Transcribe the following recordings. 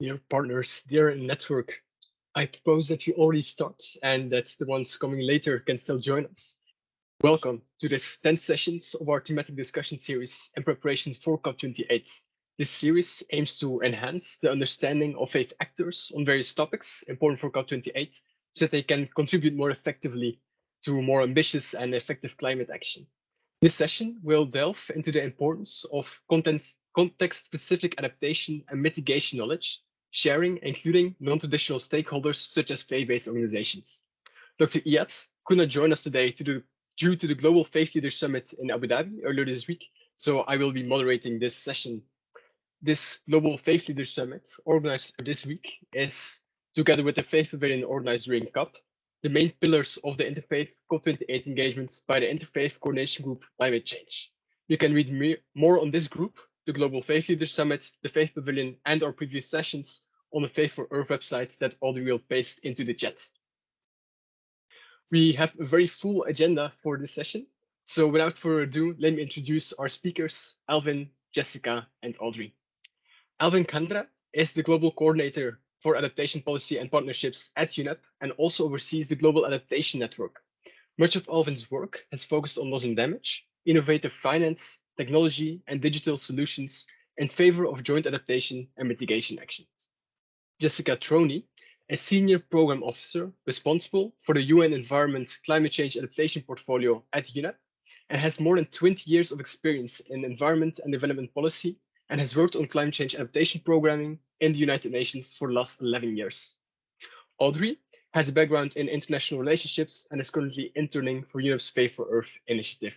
dear partners, dear network, I propose that we already start and that the ones coming later can still join us. Welcome to this 10 sessions of our thematic discussion series in preparation for COP28. This series aims to enhance the understanding of faith actors on various topics important for COP28 so that they can contribute more effectively to more ambitious and effective climate action. This session will delve into the importance of context-specific adaptation and mitigation knowledge, sharing, including non-traditional stakeholders such as faith-based organizations. Dr. Iyad could not join us today due to the Global Faith Leaders Summit in Abu Dhabi earlier this week, so I will be moderating this session. This Global Faith Leaders Summit, organized this week, is, together with the Faith Pavilion organized during COP, the main pillars of the Interfaith COP28 engagements by the Interfaith Coordination Group Climate Change. You can read more on this group, the Global Faith Leaders Summit, the Faith Pavilion, and our previous sessions on the Faith for Earth website that Audrey will paste into the chat. We have a very full agenda for this session, so without further ado, let me introduce our speakers, Alvin, Jessica, and Audrey. Alvin Chandra is the Global Coordinator for Adaptation Policy and Partnerships at UNEP and also oversees the Global Adaptation Network. Much of Alvin's work has focused on loss and damage, innovative finance, technology, and digital solutions in favor of joint adaptation and mitigation actions. Jessica Troni, a Senior Program Officer responsible for the UN Environment Climate Change Adaptation Portfolio at UNEP and has more than 20 years of experience in environment and development policy and has worked on climate change adaptation programming in the United Nations for the last 11 years. Audrey has a background in international relationships and is currently interning for UNEP's Faith for Earth initiative.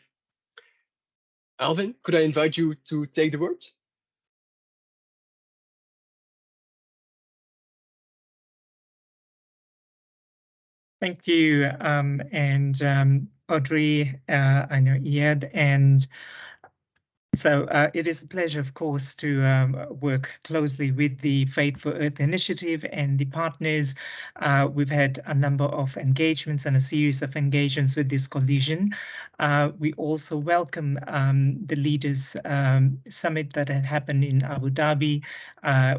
Alvin, could I invite you to take the word? Thank you, Audrey, I know Iyad, and so it is a pleasure, of course, to work closely with the Faith for Earth initiative and the partners. We've had a number of engagements and a series of engagements with this coalition. We also welcome the Leaders Summit that had happened in Abu Dhabi,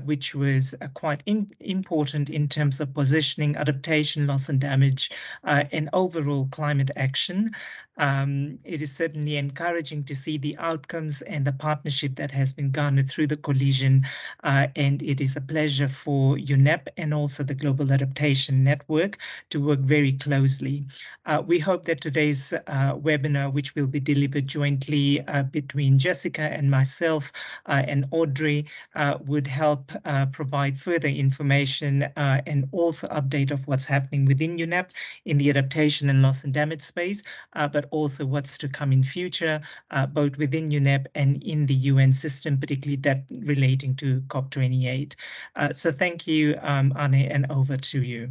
which was quite important in terms of positioning adaptation, loss and damage, and overall climate action. It is certainly encouraging to see the outcomes and the partnership that has been garnered through the coalition, and it is a pleasure for UNEP and also the Global Adaptation Network to work very closely. We hope that today's webinar, which will be delivered jointly between Jessica and myself and Audrey, would help provide further information and also update of what's happening within UNEP in the adaptation and loss and damage space, but also what's to come in future, both within UNEP and in the UN system, particularly that relating to COP28. So thank you, Arne, and over to you.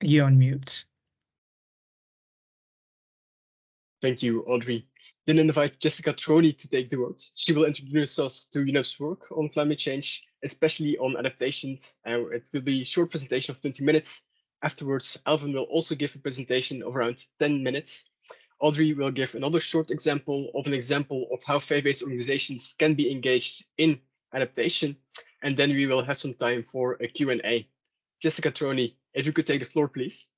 You're on mute. Thank you, Audrey. Then invite Jessica Troni to take the word. She will introduce us to UNEP's work on climate change, especially on adaptations. It will be a short presentation of 20 minutes. Afterwards, Alvin will also give a presentation of around 10 minutes. Audrey will give another short example of how faith-based organizations can be engaged in adaptation. And then we will have some time for a Q&A. Jessica Troni, if you could take the floor, please.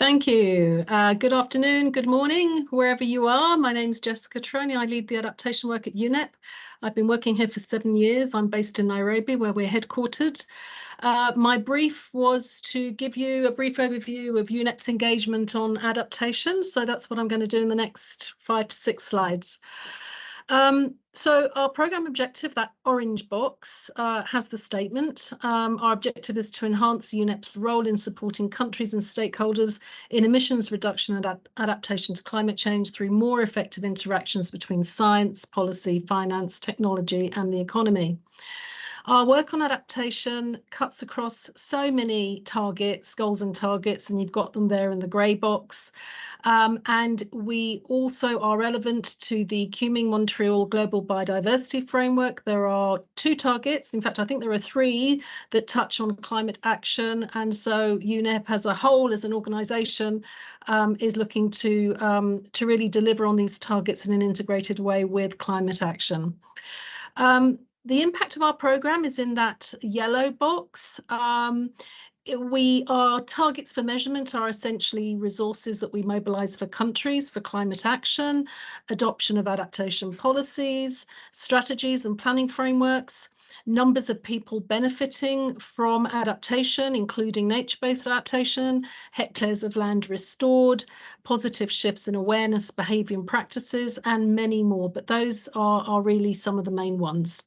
Thank you. Good afternoon, good morning, wherever you are. My name's Jessica Troni. I lead the adaptation work at UNEP. I've been working here for 7 years. I'm based in Nairobi, where we're headquartered. My brief was to give you a brief overview of UNEP's engagement on adaptation. So that's what I'm going to do in the next 5 to 6 slides. So our programme objective, that orange box, has the statement. Our objective is to enhance UNEP's role in supporting countries and stakeholders in emissions reduction and adaptation to climate change through more effective interactions between science, policy, finance, technology and the economy. Our work on adaptation cuts across so many targets, goals and targets, and you've got them there in the grey box. And we also are relevant to the Kunming-Montreal Global Biodiversity Framework. There are 2 targets. In fact, I think there are 3 that touch on climate action. And so UNEP as a whole, as an organisation, is looking to really deliver on these targets in an integrated way with climate action. The impact of our programme is in that yellow box. Our targets for measurement are essentially resources that we mobilise for countries for climate action, adoption of adaptation policies, strategies and planning frameworks, numbers of people benefiting from adaptation, including nature-based adaptation, hectares of land restored, positive shifts in awareness, behaviour and practices, and many more. But those are really some of the main ones.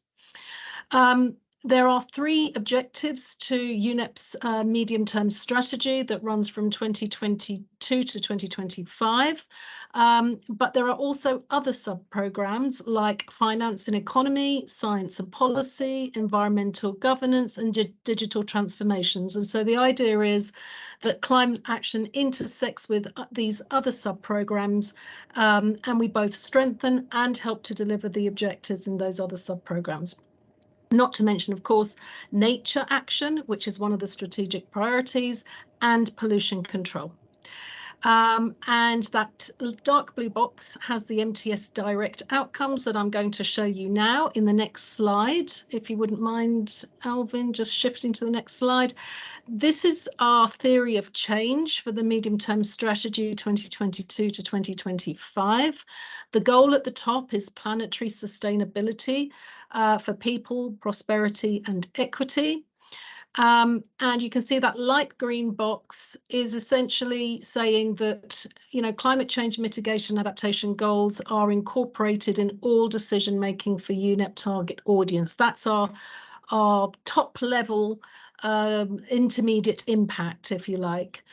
There are 3 objectives to UNEP's medium-term strategy that runs from 2022 to 2025. But there are also other sub-programmes like finance and economy, science and policy, environmental governance and digital transformations. And so the idea is that climate action intersects with these other sub-programmes, and we both strengthen and help to deliver the objectives in those other sub-programmes. Not to mention, of course, nature action, which is one of the strategic priorities, and pollution control. And that dark blue box has the MTS direct outcomes that I'm going to show you now in the next slide. If you wouldn't mind, Alvin, just shifting to the next slide. This is our theory of change for the medium-term strategy 2022 to 2025. The goal at the top is planetary sustainability for people, prosperity and equity. And you can see that light green box is essentially saying that, climate change mitigation adaptation goals are incorporated in all decision making for UNEP target audience. That's our top level intermediate impact, if you like.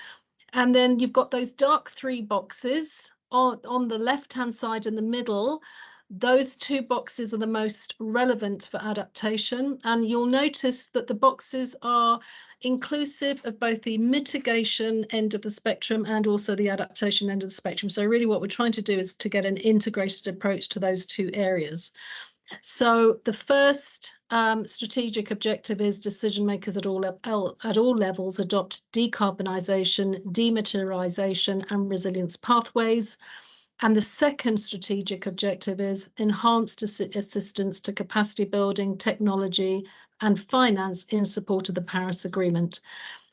And then you've got those dark 3 boxes on the left hand side in the middle. Those 2 boxes are the most relevant for adaptation, and you'll notice that the boxes are inclusive of both the mitigation end of the spectrum and also the adaptation end of the spectrum. So really what we're trying to do is to get an integrated approach to those 2 areas. So the first strategic objective is decision makers at all levels adopt decarbonisation, dematerialisation and resilience pathways. And the second strategic objective is enhanced assistance to capacity building, technology and finance in support of the Paris Agreement.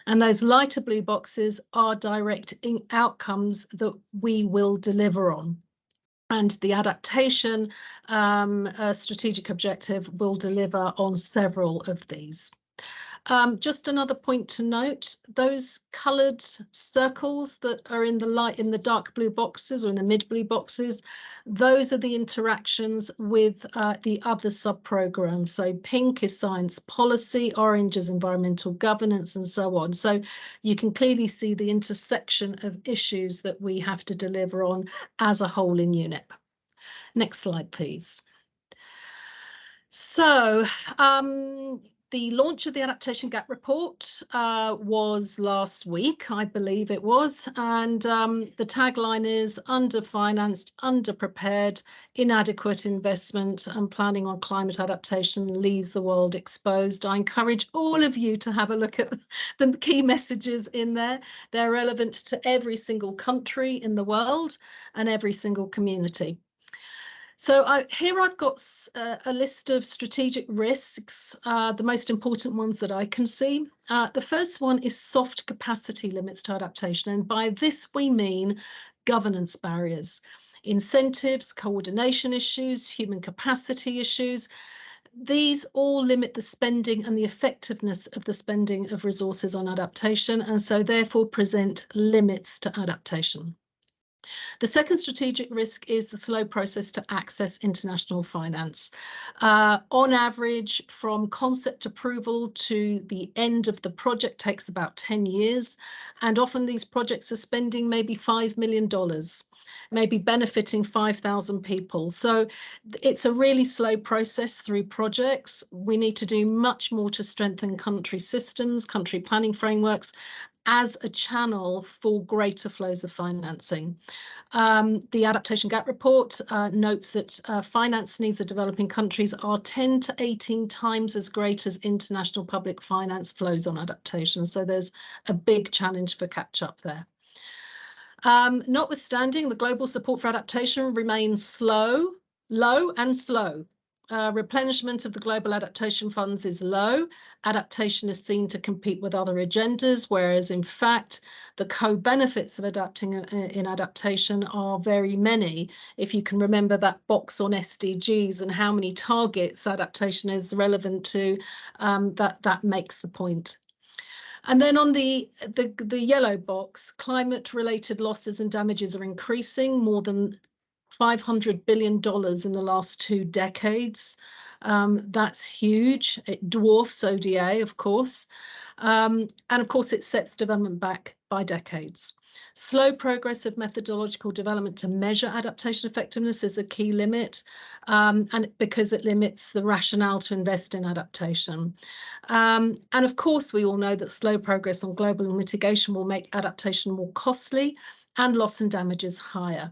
And those lighter blue boxes are direct outcomes that we will deliver on. And the adaptation strategic objective will deliver on several of these. Just another point to note, those coloured circles that are in the dark blue boxes or in the mid blue boxes, those are the interactions with the other sub-programmes. So pink is science policy, orange is environmental governance and so on. So you can clearly see the intersection of issues that we have to deliver on as a whole in UNEP. Next slide, please. So the launch of the Adaptation Gap Report was last week, I believe it was, and the tagline is underfinanced, underprepared, inadequate investment and planning on climate adaptation leaves the world exposed. I encourage all of you to have a look at the key messages in there. They're relevant to every single country in the world and every single community. So here I've got a list of strategic risks, the most important ones that I can see. The first one is soft capacity limits to adaptation. And by this we mean governance barriers, incentives, coordination issues, human capacity issues. These all limit the spending and the effectiveness of the spending of resources on adaptation, and so therefore present limits to adaptation. The second strategic risk is the slow process to access international finance. On average, from concept approval to the end of the project takes about 10 years. And often these projects are spending maybe $5 million, maybe benefiting 5,000 people. So it's a really slow process through projects. We need to do much more to strengthen country systems, country planning frameworks, as a channel for greater flows of financing. The Adaptation Gap Report notes that finance needs of developing countries are 10 to 18 times as great as international public finance flows on adaptation. So there's a big challenge for catch up there. Notwithstanding, the global support for adaptation remains low and slow. Replenishment of the global adaptation funds is low. Adaptation is seen to compete with other agendas, whereas in fact, the co-benefits of adapting in adaptation are very many. If you can remember that box on SDGs and how many targets adaptation is relevant to, that makes the point. And then on the yellow box, climate-related losses and damages are increasing, more than $500 billion in the last 2 decades. That's huge. It dwarfs ODA, of course. And of course, it sets development back by decades. Slow progress of methodological development to measure adaptation effectiveness is a key limit, and because it limits the rationale to invest in adaptation. And of course, we all know that slow progress on global mitigation will make adaptation more costly and loss and damages higher.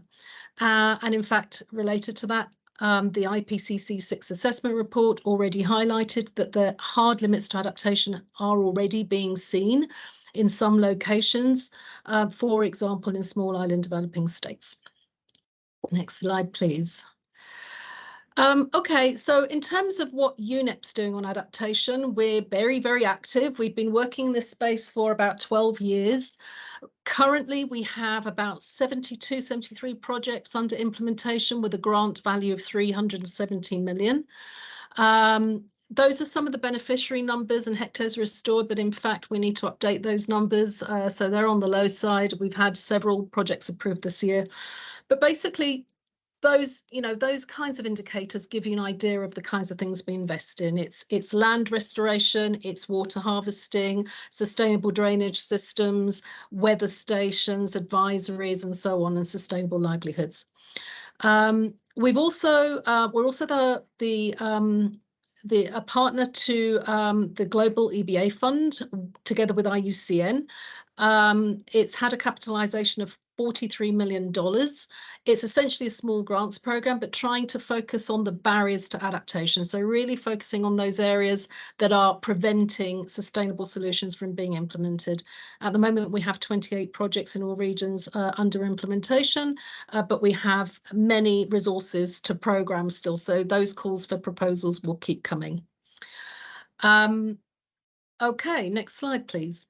And in fact, related to that, the IPCC 6th assessment report already highlighted that the hard limits to adaptation are already being seen in some locations, for example, in small island developing states. Next slide, please. Okay, so in terms of what UNEP's doing on adaptation, we're very, very active. We've been working in this space for about 12 years. Currently, we have about 73 projects under implementation with a grant value of 370 million. Those are some of the beneficiary numbers and hectares restored, but in fact, we need to update those numbers. So they're on the low side. We've had several projects approved this year, but basically, those kinds of indicators give you an idea of the kinds of things we invest in. It's land restoration, it's water harvesting, sustainable drainage systems, weather stations, advisories, and so on, and sustainable livelihoods. We're also a partner to the Global EBA Fund, together with IUCN. It's had a capitalization of $43 million. It's essentially a small grants program, but trying to focus on the barriers to adaptation. So really focusing on those areas that are preventing sustainable solutions from being implemented. At the moment, we have 28 projects in all regions under implementation, but we have many resources to program still. So those calls for proposals will keep coming. Okay, next slide, please.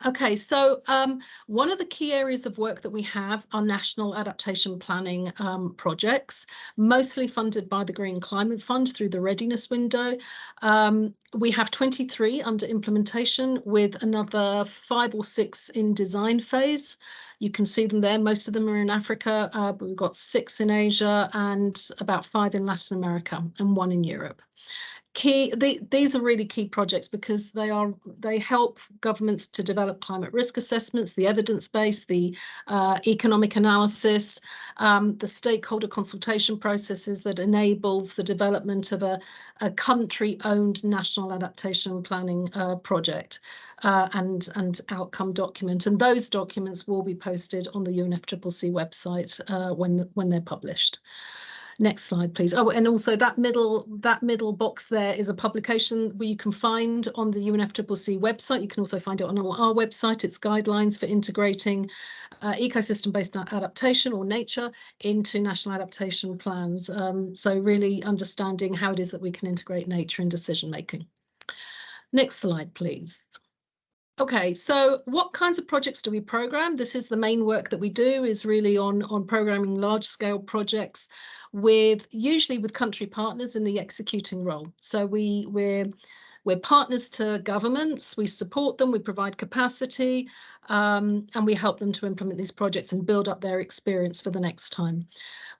Okay, so one of the key areas of work that we have are national adaptation planning projects, mostly funded by the Green Climate Fund through the readiness window. We have 23 under implementation with another 5 or 6 in design phase. You can see them there. Most of them are in Africa, but we've got 6 in Asia and about 5 in Latin America and 1 in Europe. These are really key projects because they help governments to develop climate risk assessments, the evidence base, the economic analysis, the stakeholder consultation processes that enables the development of a country-owned national adaptation planning project and outcome document. And those documents will be posted on the UNFCCC website when they're published. Next slide, please. Oh, and also that middle box there is a publication where you can find on the UNFCCC website. You can also find it on our website. It's guidelines for integrating ecosystem-based adaptation or nature into national adaptation plans. So really understanding how it is that we can integrate nature in decision making. Next slide, please. Okay, so what kinds of projects do we program? This is the main work that we do, is really on programming large-scale projects usually with country partners in the executing role. So we're We're partners to governments, we support them, we provide capacity, and we help them to implement these projects and build up their experience for the next time.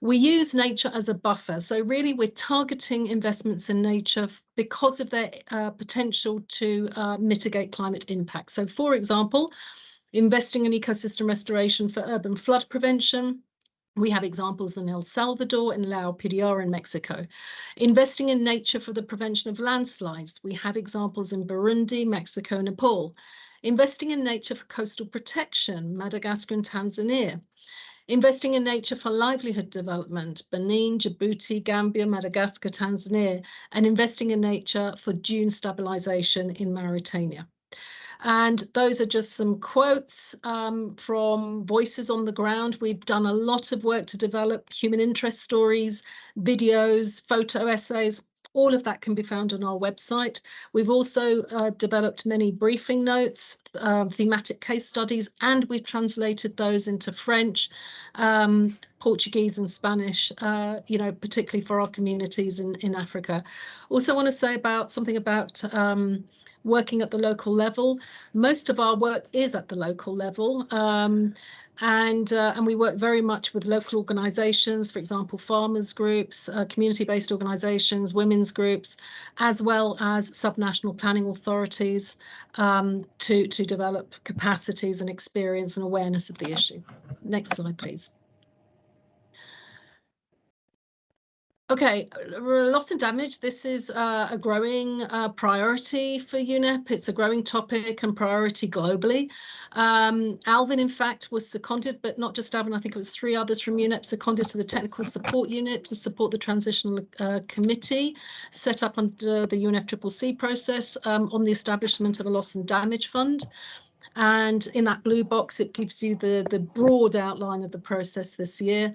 We use nature as a buffer. So really we're targeting investments in nature because of their potential to mitigate climate impact. So for example, investing in ecosystem restoration for urban flood prevention. We have examples in El Salvador and La Piedra in Mexico. Investing in nature for the prevention of landslides. We have examples in Burundi, Mexico, and Nepal. Investing in nature for coastal protection, Madagascar and Tanzania. Investing in nature for livelihood development, Benin, Djibouti, Gambia, Madagascar, Tanzania, and investing in nature for dune stabilization in Mauritania. And those are just some quotes from voices on the ground. We've done a lot of work to develop human interest stories, videos, photo essays. All of that can be found on our website. We've also developed many briefing notes, thematic case studies, and we've translated those into French, Portuguese and Spanish, particularly for our communities in Africa. Also want to say something about working at the local level. Most of our work is at the local level, and we work very much with local organisations, for example, farmers groups, community-based organisations, women's groups, as well as subnational planning authorities to develop capacities and experience and awareness of the issue. Next slide, please. Okay, loss and damage. This is a growing priority for UNEP. It's a growing topic and priority globally. Alvin, in fact, was seconded, but not just Alvin, I think it was 3 others from UNEP seconded to the Technical Support Unit to support the Transitional Committee set up under the UNFCCC process on the establishment of a loss and damage fund. And in that blue box, it gives you the broad outline of the process this year.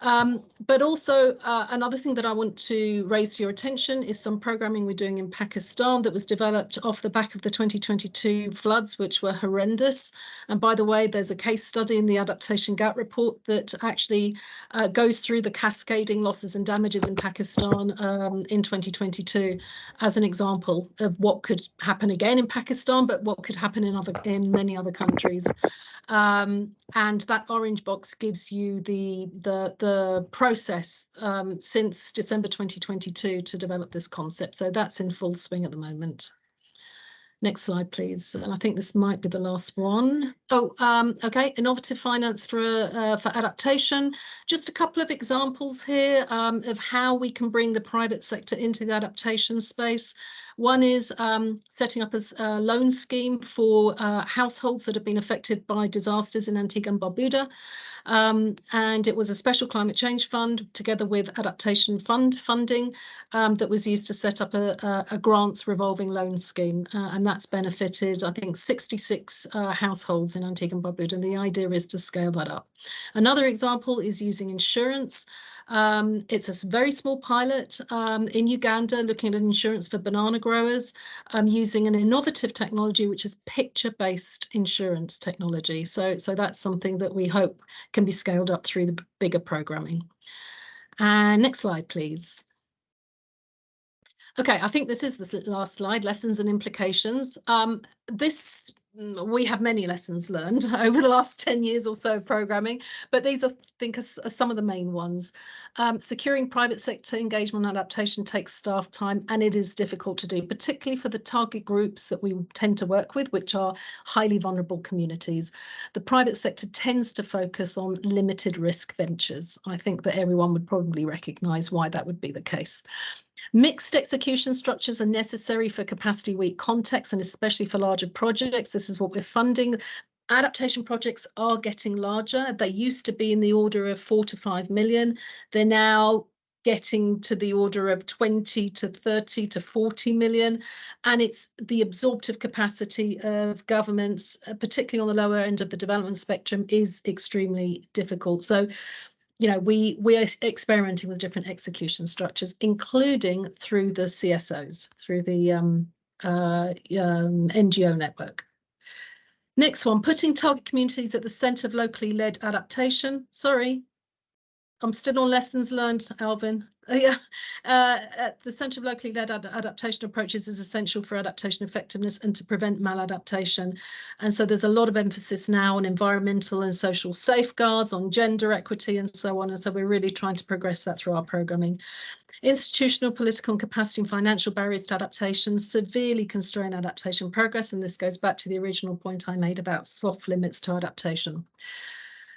But also another thing that I want to raise to your attention is some programming we're doing in Pakistan that was developed off the back of the 2022 floods, which were horrendous. And by the way, there's a case study in the Adaptation Gap report that actually goes through the cascading losses and damages in Pakistan in 2022 as an example of what could happen again in Pakistan, but what could happen in many other countries. And that orange box gives you the process since December 2022 to develop this concept. So that's in full swing at the moment. Next slide, please. And I think this might be the last one. Oh, okay. Innovative finance for adaptation. Just a couple of examples here of how we can bring the private sector into the adaptation space. One is setting up a loan scheme for households that have been affected by disasters in Antigua and Barbuda. And it was a special climate change fund together with adaptation funding that was used to set up a grants revolving loan scheme. And that's benefited, I think, 66 households in Antigua and Barbuda. And the idea is to scale that up. Another example is using insurance. It's a very small pilot in Uganda looking at insurance for banana growers using an innovative technology, which is picture-based insurance technology. So that's something that we hope can be scaled up through the bigger programming. And next slide, please. Okay, I think this is the last slide, lessons and implications. We have many lessons learned over the last 10 years or so of programming, but these I think are some of the main ones. Securing private sector engagement and adaptation takes staff time, and it is difficult to do, particularly for the target groups that we tend to work with, which are highly vulnerable communities. The private sector tends to focus on limited risk ventures. I think that everyone would probably recognise why that would be the case. Mixed execution structures are necessary for capacity weak contexts and especially for larger projects. This is what we're funding. Adaptation projects are getting larger. They used to be in the order of 4 to 5 million. They're now getting to the order of 20 to 30 to 40 million. And it's the absorptive capacity of governments, particularly on the lower end of the development spectrum, is extremely difficult. So we are experimenting with different execution structures, including through the CSOs, through the NGO network. Next one, putting target communities at the centre of locally led adaptation. Sorry, I'm still on lessons learned, Alvin. At the Centre of Locally Led Adaptation Approaches is essential for adaptation effectiveness and to prevent maladaptation. And so there's a lot of emphasis now on environmental and social safeguards, on gender equity and so on. And so we're really trying to progress that through our programming. Institutional, political and capacity and financial barriers to adaptation severely constrain adaptation progress. And this goes back to the original point I made about soft limits to adaptation.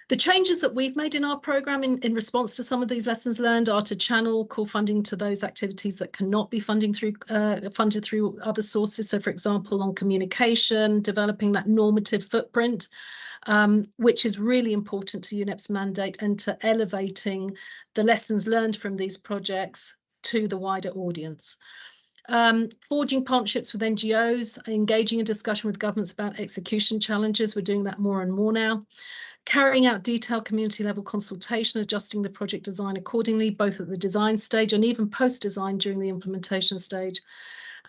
The changes that we've made in our programme in response to some of these lessons learned are to channel core funding to those activities that cannot be funded through other sources. So, for example, on communication, developing that normative footprint, which is really important to UNEP's mandate, and to elevating the lessons learned from these projects to the wider audience. Forging partnerships with NGOs, engaging in discussion with governments about execution challenges. We're doing that more and more now. Carrying out detailed community level consultation, adjusting the project design accordingly, both at the design stage and even post-design during the implementation stage,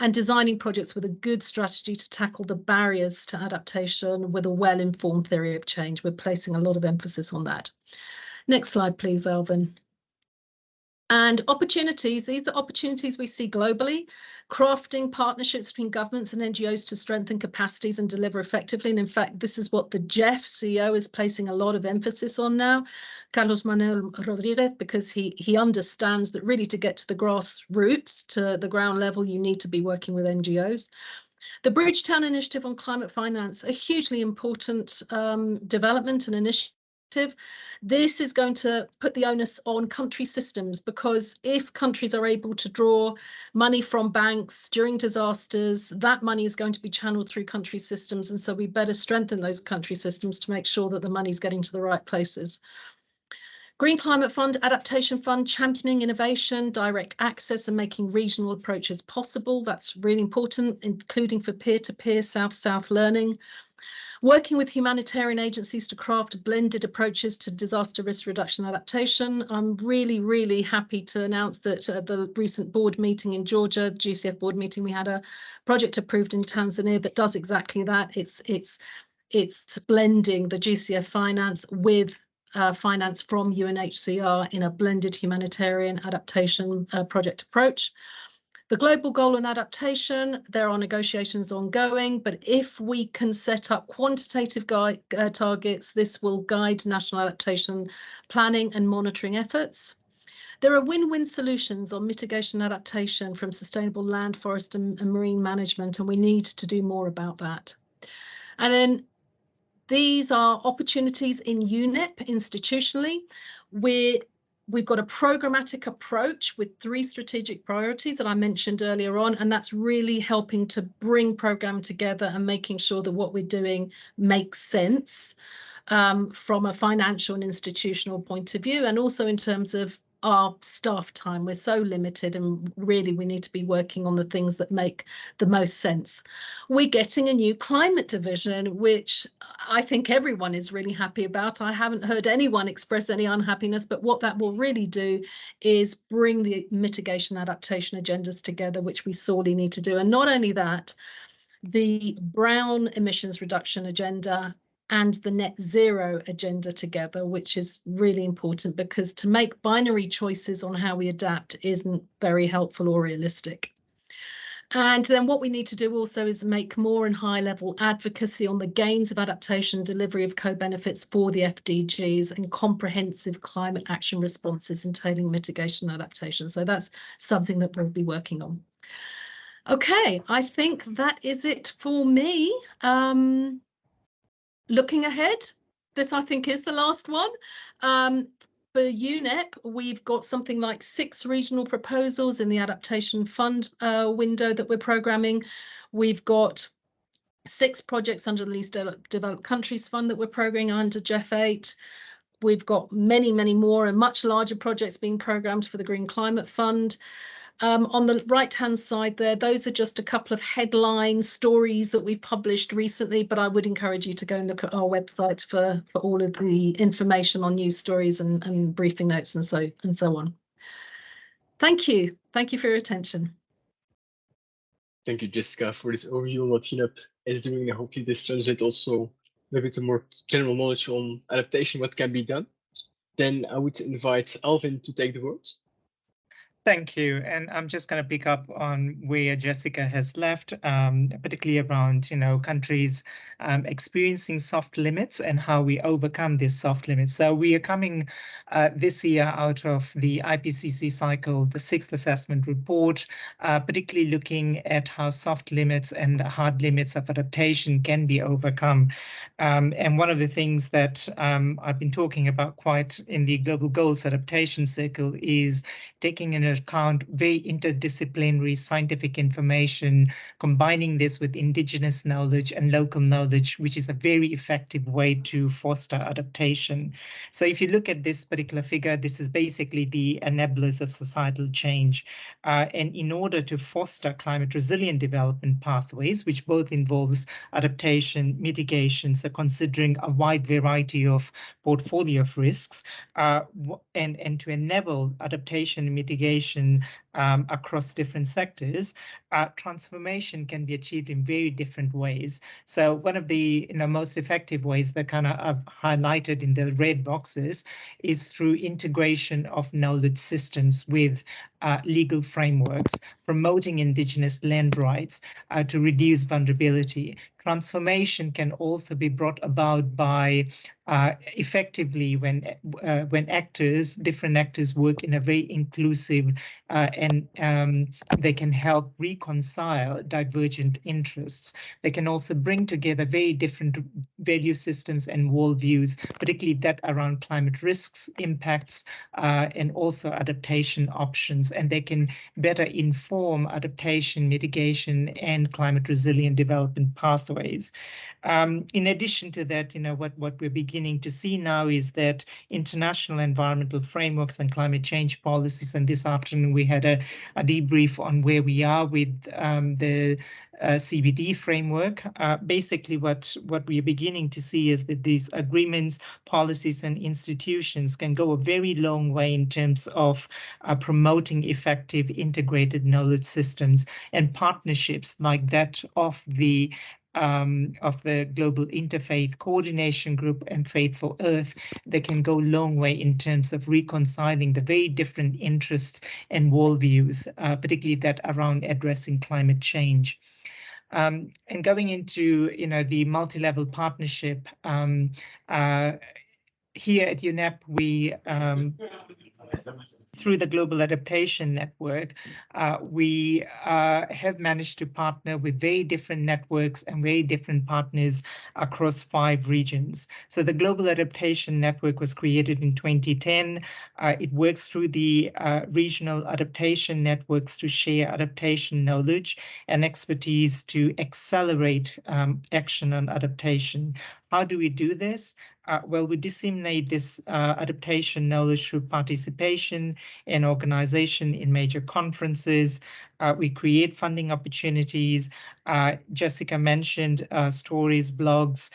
and designing projects with a good strategy to tackle the barriers to adaptation with a well-informed theory of change. We're placing a lot of emphasis on that. Next slide, please, Alvin. And opportunities, these are opportunities we see globally, crafting partnerships between governments and NGOs to strengthen capacities and deliver effectively. And in fact, this is what the GEF CEO is placing a lot of emphasis on now, Carlos Manuel Rodriguez, because he understands that really to get to the grassroots, to the ground level, you need to be working with NGOs. The Bridgetown Initiative on Climate Finance, a hugely important development and initiative. This is going to put the onus on country systems, because if countries are able to draw money from banks during disasters, that money is going to be channeled through country systems. And so we better strengthen those country systems to make sure that the money is getting to the right places. Green Climate Fund, Adaptation Fund, championing innovation, direct access and making regional approaches possible. That's really important, including for peer-to-peer South-South learning. Working with humanitarian agencies to craft blended approaches to disaster risk reduction adaptation. I'm really, really happy to announce that at the recent board meeting in Georgia, the GCF board meeting, we had a project approved in Tanzania that does exactly that. It's blending the GCF finance with finance from UNHCR in a blended humanitarian adaptation project approach. The global goal on adaptation, there are negotiations ongoing, but if we can set up quantitative targets, this will guide national adaptation planning and monitoring efforts. There are win-win solutions on mitigation and adaptation from sustainable land, forest and marine management, and we need to do more about that. And then these are opportunities in UNEP institutionally. We've got a programmatic approach with 3 strategic priorities that I mentioned earlier on, and that's really helping to bring program together and making sure that what we're doing makes sense from a financial and institutional point of view, and also in terms of our staff time. We're so limited, and really we need to be working on the things that make the most sense. We're getting a new climate division, which I think everyone is really happy about. I haven't heard anyone express any unhappiness, but what that will really do is bring the mitigation adaptation agendas together, which we sorely need to do. And not only that, the brown emissions reduction agenda and the net zero agenda together, which is really important, because to make binary choices on how we adapt isn't very helpful or realistic. And then what we need to do also is make more and high level advocacy on the gains of adaptation, delivery of co-benefits for the FDGs, and comprehensive climate action responses entailing mitigation and adaptation. So that's something that we'll be working on. Okay, I think that is it for me. Looking ahead, this I think is the last one. For UNEP, we've got something like 6 regional proposals in the Adaptation Fund window that we're programming. We've got 6 projects under the Least Developed Countries Fund that we're programming under GEF 8. We've got many, many more and much larger projects being programmed for the Green Climate Fund. On the right-hand side there, those are just a couple of headline stories that we've published recently, but I would encourage you to go and look at our website for all of the information on news stories and briefing notes and so on. Thank you. Thank you for your attention. Thank you, Jessica, for this overview on what UNEP is doing, and hopefully this translates also a bit more general knowledge on adaptation, what can be done. Then I would invite Alvin to take the word. Thank you. And I'm just going to pick up on where Jessica has left, particularly around, countries experiencing soft limits and how we overcome these soft limits. So we are coming this year out of the IPCC cycle, the 6th assessment report, particularly looking at how soft limits and hard limits of adaptation can be overcome. And one of the things that I've been talking about quite in the Global Goals Adaptation Circle is taking into account very interdisciplinary scientific information, combining this with indigenous knowledge and local knowledge, which is a very effective way to foster adaptation. So if you look at this particular figure, this is basically the enablers of societal change. And in order to foster climate resilient development pathways, which both involves adaptation, mitigation, so considering a wide variety of portfolio of risks, and to enable adaptation and mitigation across different sectors, transformation can be achieved in very different ways. So one of the most effective ways that kind of I've highlighted in the red boxes is through integration of knowledge systems with legal frameworks, promoting indigenous land rights to reduce vulnerability. Transformation can also be brought about by effectively when different actors work in a very inclusive and they can help reconcile divergent interests. They can also bring together very different value systems and worldviews, particularly that around climate risks, impacts, and also adaptation options. And they can better inform adaptation, mitigation, and climate resilient development pathways. In addition to that, what we're beginning to see now is that international environmental frameworks and climate change policies, and this afternoon we had a debrief on where we are with the CBD framework. Basically, what we are beginning to see is that these agreements, policies, and institutions can go a very long way in terms of promoting effective integrated knowledge systems and partnerships like that of the Global Interfaith Coordination Group and Faithful Earth. They can go a long way in terms of reconciling the very different interests and worldviews, particularly that around addressing climate change. And going into the multi-level partnership, here at UNEP, we through the Global Adaptation Network, we have managed to partner with very different networks and very different partners across 5 regions. So the Global Adaptation Network was created in 2010. It works through the regional adaptation networks to share adaptation knowledge and expertise to accelerate action on adaptation. How do we do this? Well, we disseminate this adaptation knowledge through participation and organization in major conferences. We create funding opportunities. Jessica mentioned stories, blogs.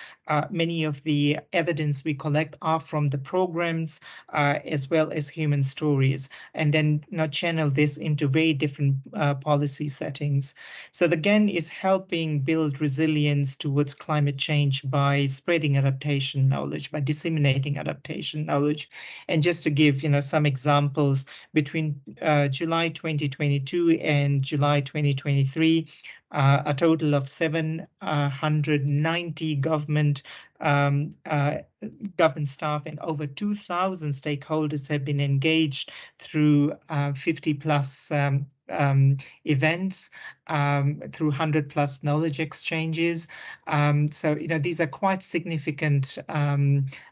Many of the evidence we collect are from the programs as well as human stories, and then channel this into very different policy settings. So the GAN is helping build resilience towards climate change by spreading adaptation knowledge, by disseminating adaptation knowledge. And just to give some examples, between July 2022 and July 2023, a total of 790 government staff and over 2,000 stakeholders have been engaged through 50+ events, through 100+ knowledge exchanges. So these are quite significant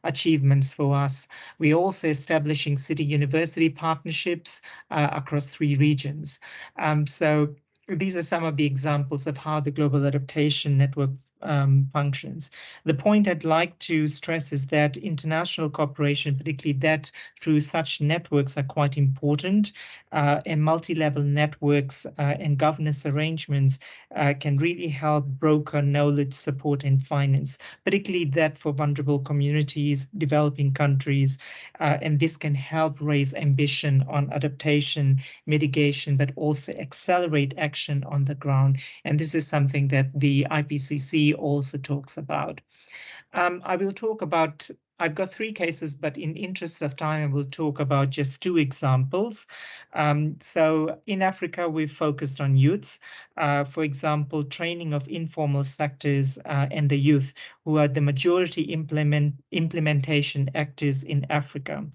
achievements for us. We're also establishing city-university partnerships across 3 regions. So these are some of the examples of how the Global Adaptation Network functions. The point I'd like to stress is that international cooperation, particularly that through such networks, are quite important, and multi-level networks and governance arrangements can really help broker knowledge, support, and finance, particularly that for vulnerable communities, developing countries, and this can help raise ambition on adaptation, mitigation, but also accelerate action on the ground. And this is something that the IPCC also talks about. I will talk about I've got 3 cases, but in interest of time, I will talk about just 2 examples. So in Africa, we've focused on youths. For example, training of informal sectors and the youth, who are the majority implementation actors in Africa.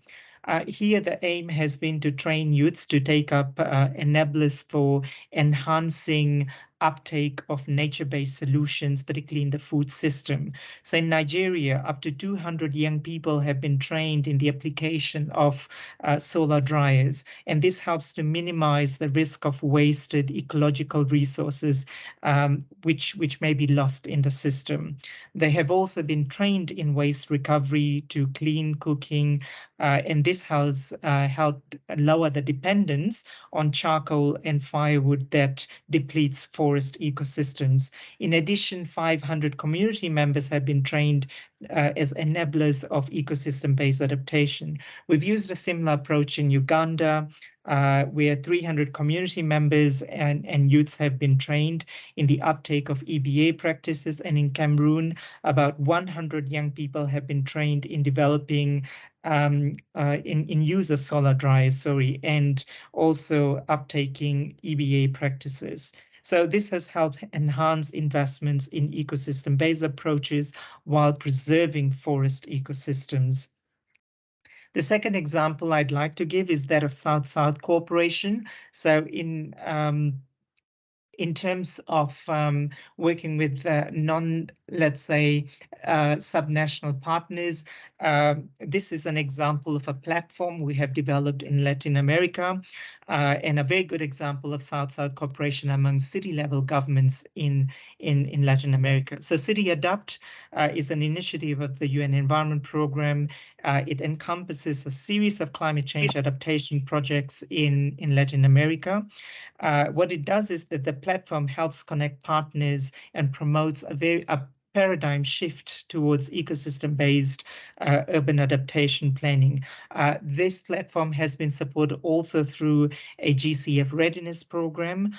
Here, the aim has been to train youths to take up enablers for enhancing uptake of nature-based solutions, particularly in the food system. So in Nigeria, up to 200 young people have been trained in the application of solar dryers, and this helps to minimize the risk of wasted ecological resources, which may be lost in the system. They have also been trained in waste recovery to clean cooking, and this has helped lower the dependence on charcoal and firewood that depletes forest ecosystems. In addition, 500 community members have been trained as enablers of ecosystem-based adaptation. We've used a similar approach in Uganda, where 300 community members and youths have been trained in the uptake of EBA practices. And in Cameroon, about 100 young people have been trained in developing in use of solar dryers, and also uptaking EBA practices. So this has helped enhance investments in ecosystem-based approaches while preserving forest ecosystems. The second example I'd like to give is that of South-South cooperation. So in terms of working with let's say, subnational partners, this is an example of a platform we have developed in Latin America, and a very good example of South-South cooperation among city-level governments in Latin America. So City Adapt is an initiative of the UN Environment Programme. It encompasses a series of climate change adaptation projects in Latin America. What it does is that the platform helps connect partners and promotes a paradigm shift towards ecosystem-based urban adaptation planning. This platform has been supported also through a GCF readiness program,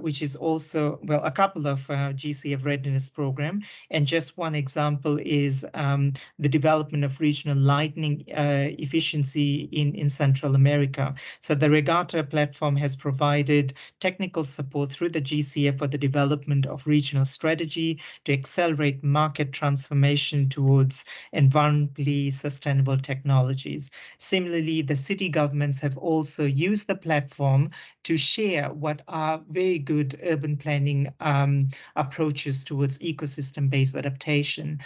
which is also, well, a couple of GCF readiness program. And just one example is the development of regional lightning efficiency in Central America. So the Regatta platform has provided technical support through the GCF for the development of regional strategy to accelerate market transformation towards environmentally sustainable technologies. Similarly, the city governments have also used the platform to share what are very good urban planning approaches towards ecosystem-based adaptation.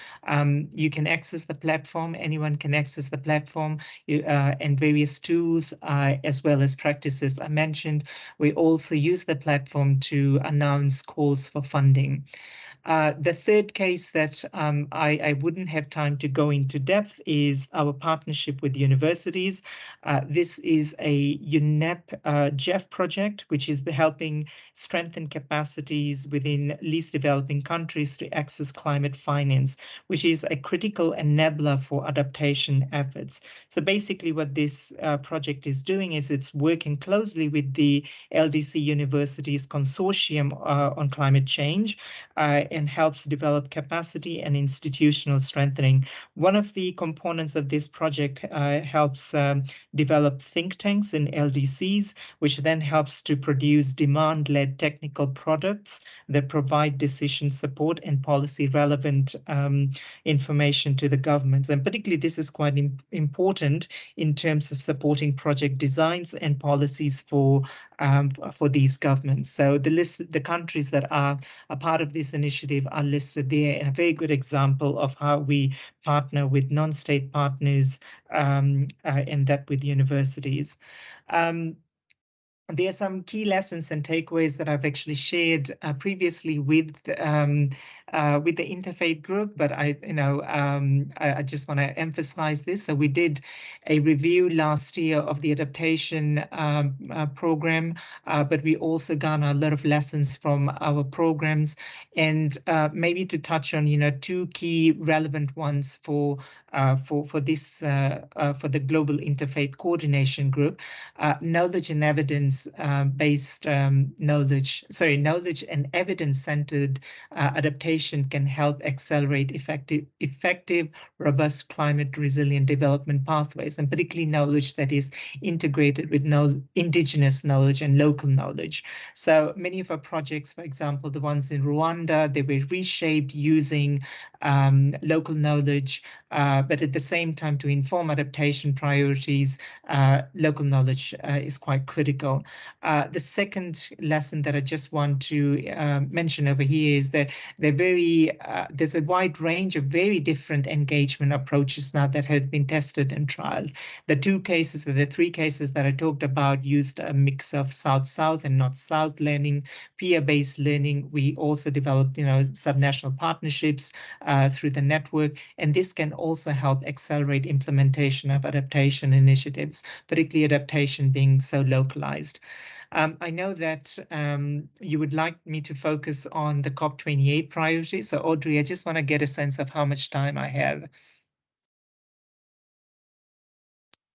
You can access the platform, anyone can access the platform, and various tools as well as practices are mentioned. We also use the platform to announce calls for funding. The third case that I wouldn't have time to go into depth is our partnership with universities. This is a UNEP GEF project, which is helping strengthen capacities within least developing countries to access climate finance, which is a critical enabler for adaptation efforts. So basically what this project is doing is it's working closely with the LDC University's consortium on climate change, and helps develop capacity and institutional strengthening. One of the components of this project helps develop think tanks in LDCs, which then helps to produce demand-led technical products that provide decision support and policy relevant information to the governments. And particularly this is quite important in terms of supporting project designs and policies for these governments. So the countries that are a part of this initiative are listed there, and a very good example of how we partner with non-state partners and that with universities. There are some key lessons and takeaways that I've actually shared previously with the Interfaith group, but I just want to emphasize this. So we did a review last year of the adaptation program, but we also garner a lot of lessons from our programs, and maybe to touch on 2 key relevant ones for for the Global Interfaith Coordination Group, knowledge and evidence-based knowledge and evidence-centered adaptation can help accelerate effective, robust, climate-resilient development pathways, and particularly knowledge that is integrated with indigenous knowledge and local knowledge. So many of our projects, for example, the ones in Rwanda, they were reshaped using local knowledge, but at the same time, to inform adaptation priorities, local knowledge is quite critical. The second lesson that I just want to mention over here is that there's a wide range of very different engagement approaches now that have been tested and trialed. The three cases that I talked about used a mix of South-South and North-South learning, peer-based learning. We also developed, subnational partnerships through the network, and this can also help accelerate implementation of adaptation initiatives, particularly adaptation being so localized. I know that you would like me to focus on the COP28 priorities. So Audrey, I just want to get a sense of how much time I have.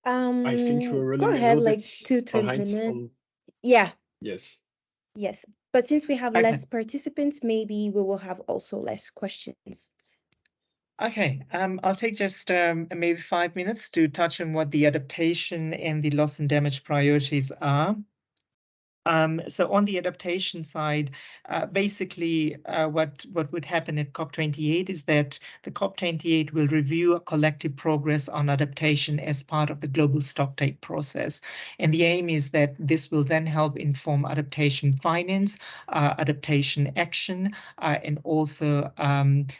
I think we're running go ahead, a little like bit 2-3 behind minutes. on... Yeah. Yes. Yes. But since we have Okay. less participants, maybe we will have also less questions. Okay, I'll take just maybe 5 minutes to touch on what the adaptation and the loss and damage priorities are. So on the adaptation side, basically what would happen at COP28 is that the COP28 will review a collective progress on adaptation as part of the global stocktake process. And the aim is that this will then help inform adaptation finance, adaptation action, and also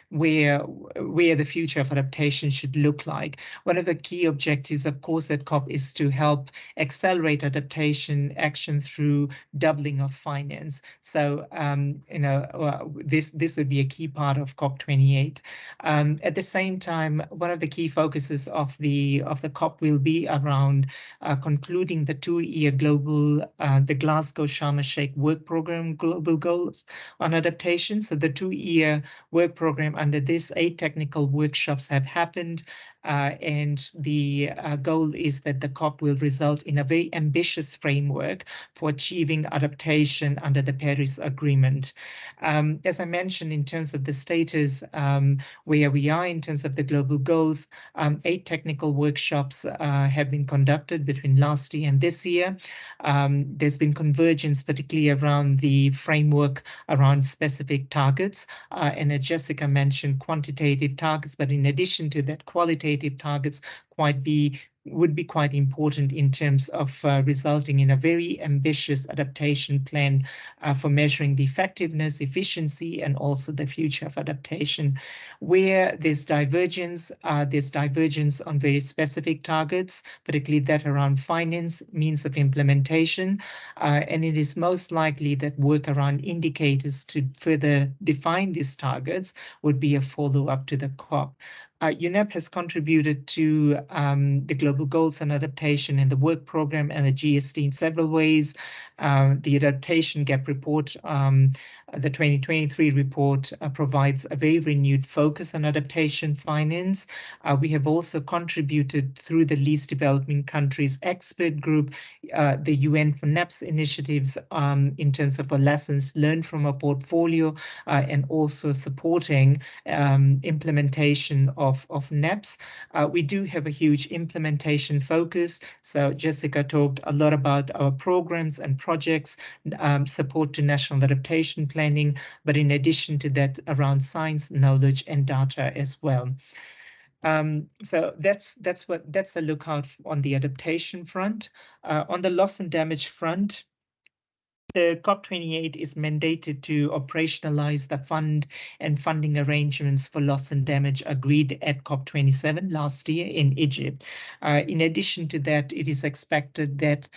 where the future of adaptation should look like. One of the key objectives, of course, at COP is to help accelerate adaptation action through doubling of finance. So this would be a key part of COP28. At the same time, one of the key focuses of the COP will be around concluding the 2-year the Glasgow Sharm el-Sheikh work program global goals on adaptation. So the 2-year work program, under this, 8 technical workshops have happened. And the goal is that the COP will result in a very ambitious framework for achieving adaptation under the Paris Agreement. As I mentioned, in terms of the status where we are in terms of the global goals, 8 technical workshops have been conducted between last year and this year. There's been convergence, particularly around the framework around specific targets. And as Jessica mentioned, quantitative targets, but in addition to that, qualitative targets would be quite important in terms of resulting in a very ambitious adaptation plan for measuring the effectiveness, efficiency, and also the future of adaptation. Where there's divergence on very specific targets, particularly that around finance, means of implementation, and it is most likely that work around indicators to further define these targets would be a follow-up to the COP. UNEP has contributed to the global goals on adaptation in the work program and the GST in several ways. The adaptation gap report, the 2023 report, provides a very renewed focus on adaptation finance. We have also contributed through the least developing countries expert group, the UN for NEPS initiatives in terms of lessons learned from our portfolio, and also supporting implementation of NEPS. We do have a huge implementation focus. So Jessica talked a lot about our programs and projects, support to national adaptation planning, but in addition to that, around science, knowledge, and data as well. So that's a lookout on the adaptation front. On the loss and damage front, the COP28 is mandated to operationalize the fund and funding arrangements for loss and damage agreed at COP27 last year in Egypt. In addition to that, it is expected that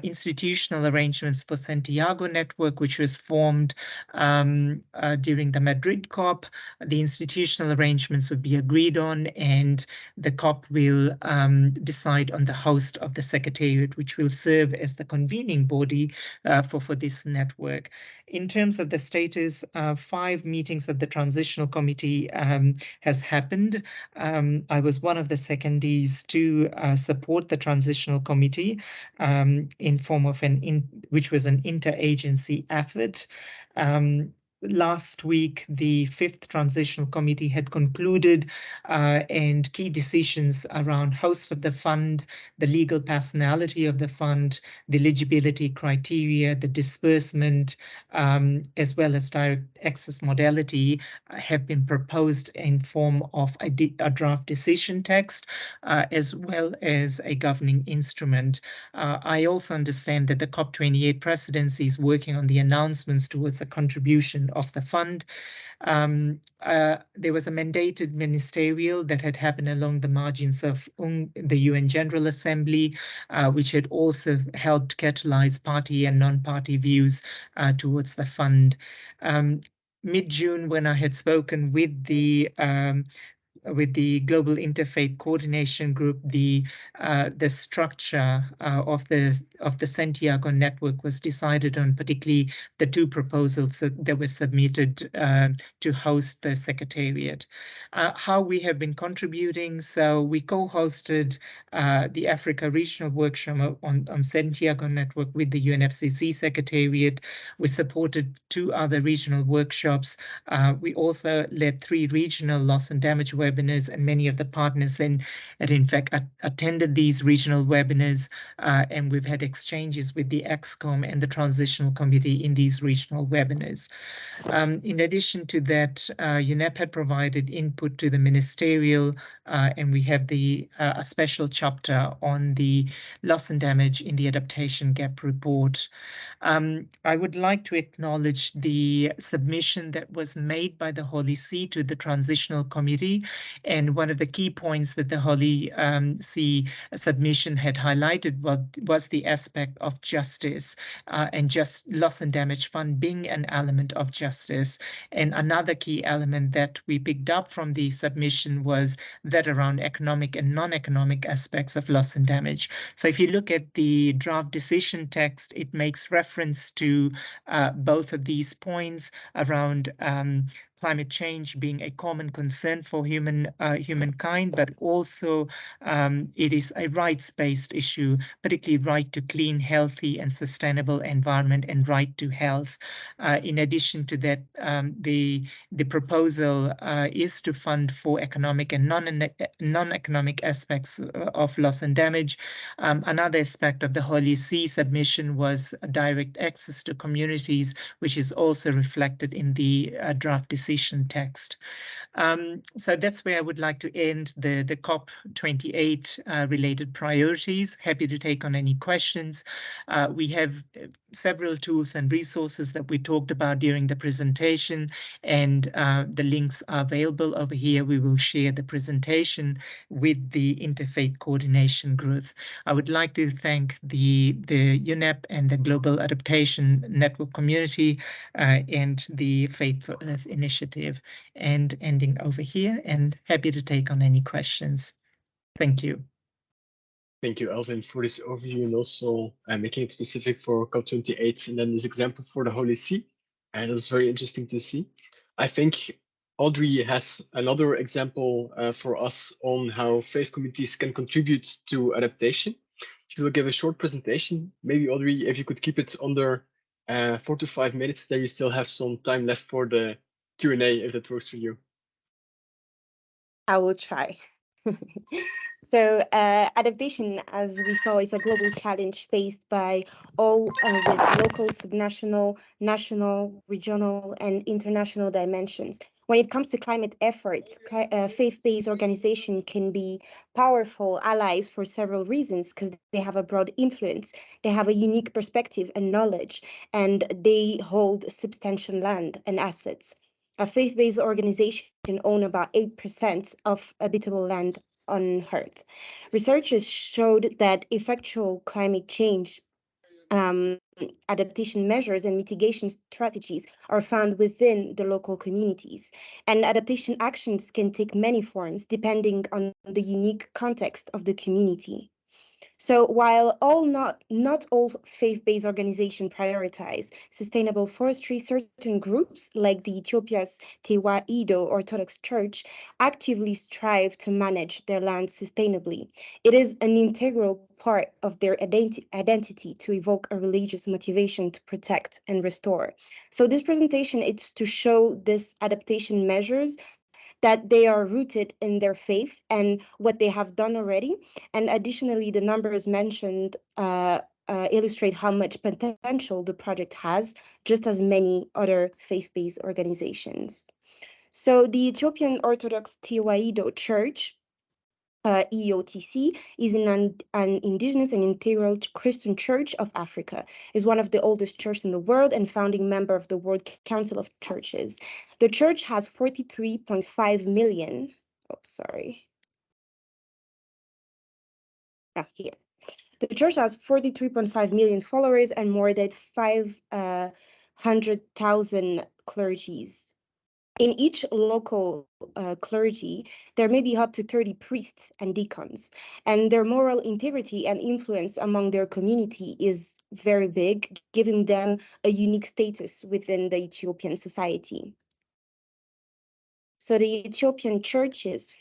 institutional arrangements for Santiago Network, which was formed during the Madrid COP, the institutional arrangements would be agreed on, and the COP will decide on the host of the Secretariat, which will serve as the convening body for this network. In terms of the status, 5 meetings of the Transitional Committee has happened. I was one of the secondees to support the Transitional Committee in form of which was an interagency effort. Last week, the 5th Transitional Committee had concluded and key decisions around host of the fund, the legal personality of the fund, the eligibility criteria, the disbursement, as well as direct access modality have been proposed in form of a draft decision text, as well as a governing instrument. I also understand that the COP28 presidency is working on the announcements towards the contribution of the fund. There was a mandated ministerial that had happened along the margins of the UN General Assembly, which had also helped catalyze party and non-party views towards the fund. Mid-June, when I had spoken with the Global Interfaith Coordination Group, the structure of the Santiago network was decided on, particularly the 2 proposals that were submitted to host the Secretariat. How we have been contributing, so we co-hosted the Africa Regional Workshop on Santiago network with the UNFCCC Secretariat. We supported 2 other regional workshops. We also led 3 regional loss and damage webinars, and many of the partners then had in fact attended these regional webinars, and we've had exchanges with the EXCOM and the Transitional Committee in these regional webinars. In addition to that, UNEP had provided input to the ministerial, and we have a special chapter on the loss and damage in the adaptation gap report. I would like to acknowledge the submission that was made by the Holy See to the Transitional Committee, and one of the key points that the Holy See submission had highlighted was the aspect of justice, and just loss and damage fund being an element of justice. And another key element that we picked up from the submission was that around economic and non-economic aspects of loss and damage. So if you look at the draft decision text, it makes reference to both of these points around climate change being a common concern for humankind, but also it is a rights-based issue, particularly right to clean, healthy, and sustainable environment and right to health. In addition to that, the proposal is to fund for economic and non-economic aspects of loss and damage. Another aspect of the Holy See submission was direct access to communities, which is also reflected in the draft decision text. So that's where I would like to end the COP28 related priorities. Happy to take on any questions. We have several tools and resources that we talked about during the presentation, and the links are available over here. We will share the presentation with the Interfaith Coordination Group. I would like to thank the UNEP and the Global Adaptation Network community and the Faith for Earth initiative, and ending over here, and happy to take on any questions. Thank you. Thank you, Alvin, for this overview, and also making it specific for COP28, and then this example for the Holy See. And it was very interesting to see. I think Audrey has another example for us on how faith communities can contribute to adaptation. She will give a short presentation. Maybe, Audrey, if you could keep it under 4 to 5 minutes, then you still have some time left for the Q&A, if that works for you. I will try. So adaptation, as we saw, is a global challenge faced by all with local, subnational, national, regional, and international dimensions. When it comes to climate efforts, faith-based organizations can be powerful allies for several reasons, because they have a broad influence, they have a unique perspective and knowledge, and they hold substantial land and assets. A faith-based organization own about 8% of habitable land on Earth. Researchers showed that effectual climate change adaptation measures and mitigation strategies are found within the local communities. And adaptation actions can take many forms depending on the unique context of the community. So while not all faith-based organizations prioritize sustainable forestry, certain groups like the Ethiopia's Tewahedo Orthodox Church actively strive to manage their land sustainably. It is an integral part of their identity to evoke a religious motivation to protect and restore. So this presentation is to show these adaptation measures that they are rooted in their faith and what they have done already. And additionally, the numbers mentioned illustrate how much potential the project has, just as many other faith-based organizations. So the Ethiopian Orthodox Tewahedo Church, EOTC, is an indigenous and integral Christian church of Africa. Is one of the oldest churches in the world and founding member of the World Council of Churches. The church has 43.5 million. Oh, sorry. Here. The church has 43.5 million followers and more than 500,000 clergies. In each local clergy, there may be up to 30 priests and deacons, and their moral integrity and influence among their community is very big, giving them a unique status within the Ethiopian society. So the Ethiopian churches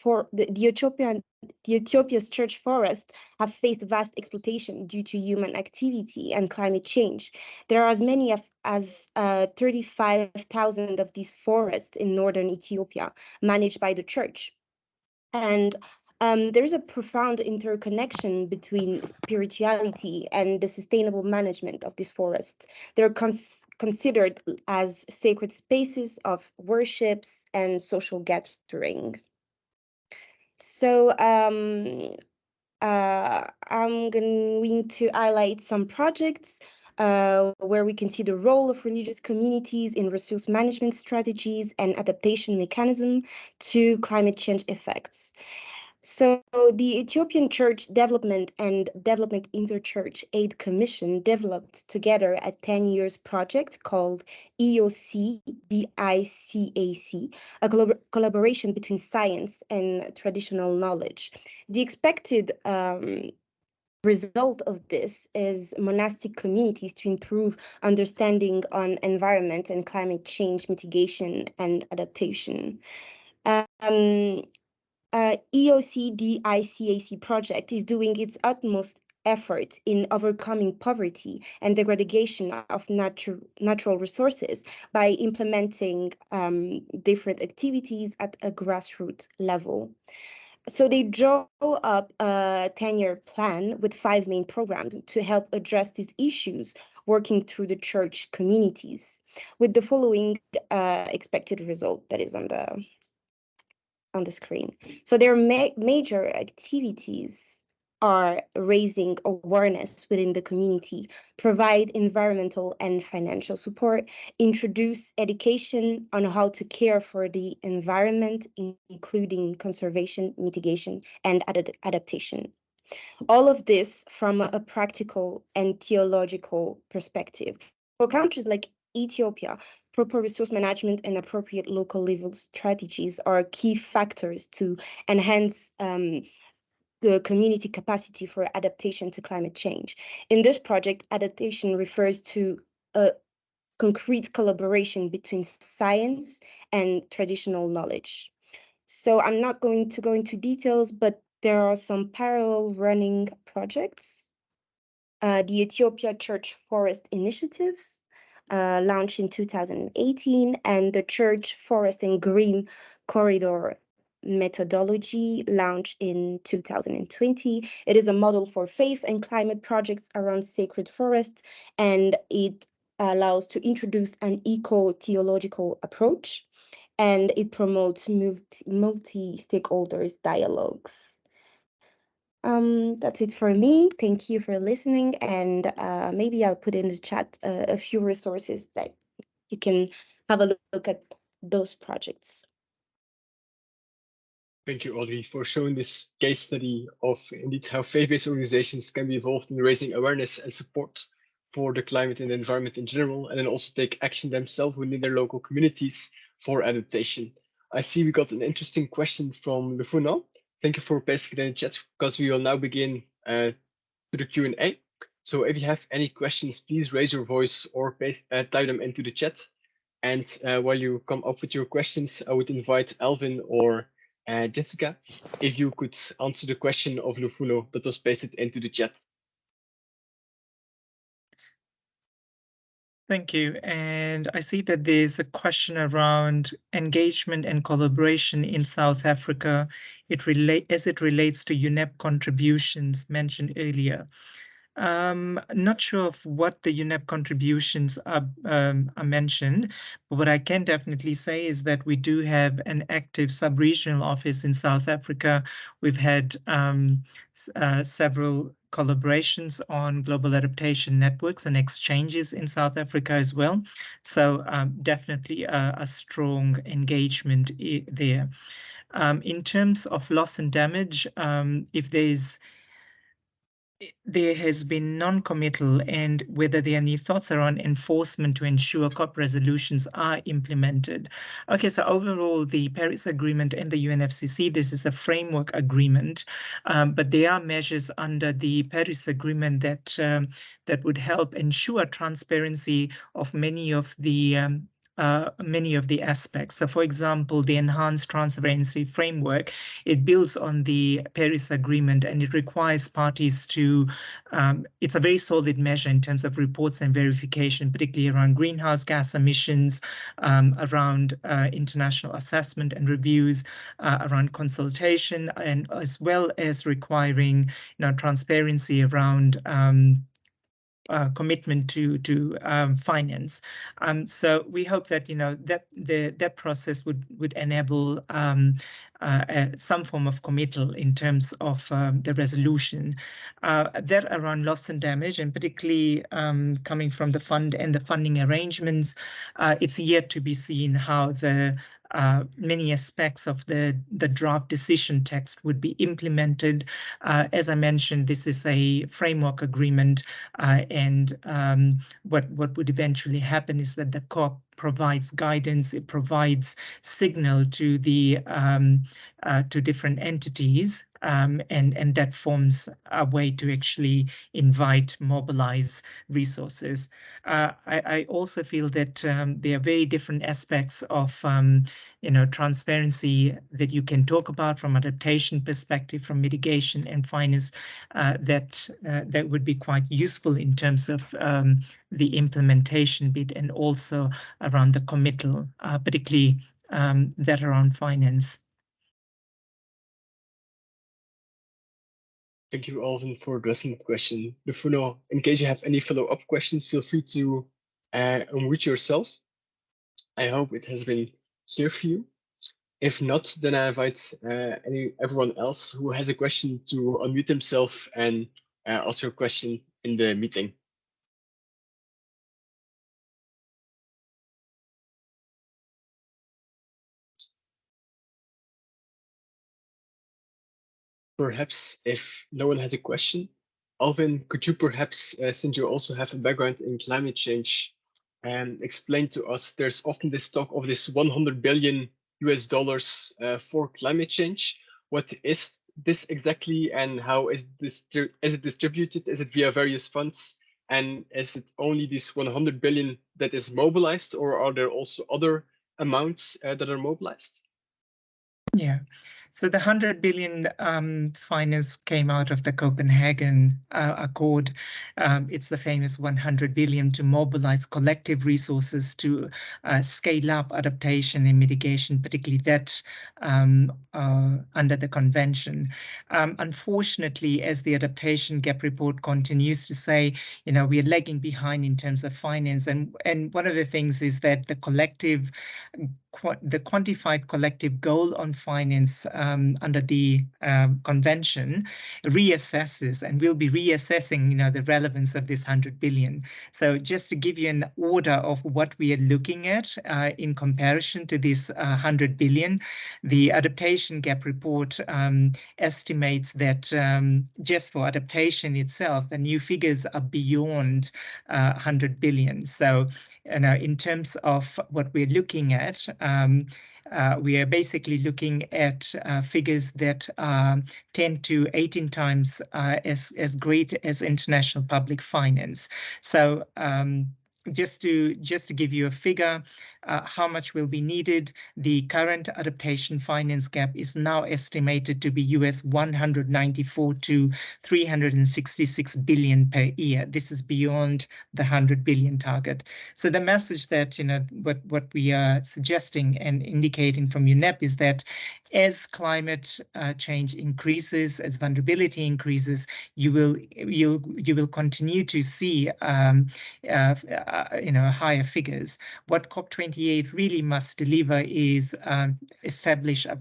Ethiopia's church forests have faced vast exploitation due to human activity and climate change. There are as many as 35,000 of these forests in northern Ethiopia managed by the church. And there's a profound interconnection between spirituality and the sustainable management of these forests. They're considered as sacred spaces of worships and social gathering. So I'm going to highlight some projects where we can see the role of religious communities in resource management strategies and adaptation mechanism to climate change effects. So the Ethiopian Church Development and Development Interchurch Aid Commission developed together a 10 years project called EOC-DICAC, a collaboration between science and traditional knowledge. The expected result of this is monastic communities to improve understanding on environment and climate change mitigation and adaptation. EOC-DICAC project is doing its utmost effort in overcoming poverty and degradation of natural resources by implementing different activities at a grassroots level. So they draw up a 10-year plan with 5 main programs to help address these issues, working through the church communities, with the following expected result that is on the screen. So their major activities are raising awareness within the community, provide environmental and financial support, introduce education on how to care for the environment, including conservation, mitigation, and adaptation. All of this from a practical and theological perspective. For countries like Ethiopia, proper resource management and appropriate local level strategies are key factors to enhance the community capacity for adaptation to climate change. In this project, adaptation refers to a concrete collaboration between science and traditional knowledge. So I'm not going to go into details, but there are some parallel running projects. The Ethiopia Church Forest Initiatives, launched in 2018, and the Church Forest and Green Corridor methodology launched in 2020. It is a model for faith and climate projects around sacred forests, and it allows to introduce an eco-theological approach, and it promotes multi-stakeholders dialogues. That's it for me. Thank you for listening, and maybe I'll put in the chat a few resources that you can have a look at those projects. Thank you, Audrey, for showing this case study of indeed how faith-based organizations can be involved in raising awareness and support for the climate and the environment in general, and then also take action themselves within their local communities for adaptation. I see we got an interesting question from Lufuna. Thank you for pasting it in the chat, because we will now begin to the Q&A. So if you have any questions, please raise your voice or type them into the chat. And while you come up with your questions, I would invite Alvin or Jessica, if you could answer the question of Lufuno that was pasted into the chat. Thank you. And I see that there's a question around engagement and collaboration in South Africa as it relates to UNEP contributions mentioned earlier. Not sure of what the UNEP contributions are mentioned, but what I can definitely say is that we do have an active sub-regional office in South Africa. We've had several collaborations on global adaptation networks and exchanges in South Africa as well. So definitely a strong engagement there. In terms of loss and damage, if there has been non-committal and whether there are any thoughts around enforcement to ensure COP resolutions are implemented. Okay, so overall, the Paris Agreement and the UNFCCC, this is a framework agreement, but there are measures under the Paris Agreement that would help ensure transparency of many of the aspects. So for example, the enhanced transparency framework, it builds on the Paris Agreement and it requires parties to, it's a very solid measure in terms of reports and verification, particularly around greenhouse gas emissions, around international assessment and reviews, around consultation, and as well as requiring transparency around commitment to finance. So we hope that that process would enable some form of committal in terms of the resolution. That around loss and damage, and particularly coming from the fund and the funding arrangements, it's yet to be seen how the many aspects of the draft decision text would be implemented. As I mentioned, this is a framework agreement, and what would eventually happen is that the COP provides guidance, it provides signal to the to different entities, and that forms a way to actually invite, mobilize resources. I also feel that there are very different aspects of transparency that you can talk about from adaptation perspective, from mitigation and finance, that would be quite useful in terms of the implementation bit and also around the committal, particularly that around finance. Thank you, Alvin, for addressing that question. Lufuno, in case you have any follow-up questions, feel free to unmute yourself. I hope it has been clear for you. If not, then I invite everyone else who has a question to unmute himself and ask your question in the meeting. Perhaps if no one has a question, Alvin, could you perhaps, since you also have a background in climate change, explain to us, there's often this talk of this $100 billion for climate change. What is this exactly, and how is it distributed? Is it via various funds? And is it only this 100 billion that is mobilized, or are there also other amounts that are mobilized? Yeah. So the 100 billion finance came out of the Copenhagen Accord. It's the famous 100 billion to mobilize collective resources to scale up adaptation and mitigation, particularly that under the convention. Unfortunately, as the adaptation gap report continues to say, we are lagging behind in terms of finance. And one of the things is that the quantified collective goal on finance under the convention reassesses and will be reassessing the relevance of this 100 billion. So just to give you an order of what we are looking at in comparison to this 100 billion, the adaptation gap report estimates that just for adaptation itself, the new figures are beyond 100 billion. So in terms of what we're looking at, we are basically looking at figures that are 10 to 18 times as great as international public finance. So just to give you a figure, how much will be needed, the current adaptation finance gap is now estimated to be US 194 to 366 billion per year. This is beyond the 100 billion target. So the message that, what we are suggesting and indicating from UNEP is that as climate change increases, as vulnerability increases, you will continue to see higher figures. What COP28 really must deliver is establish a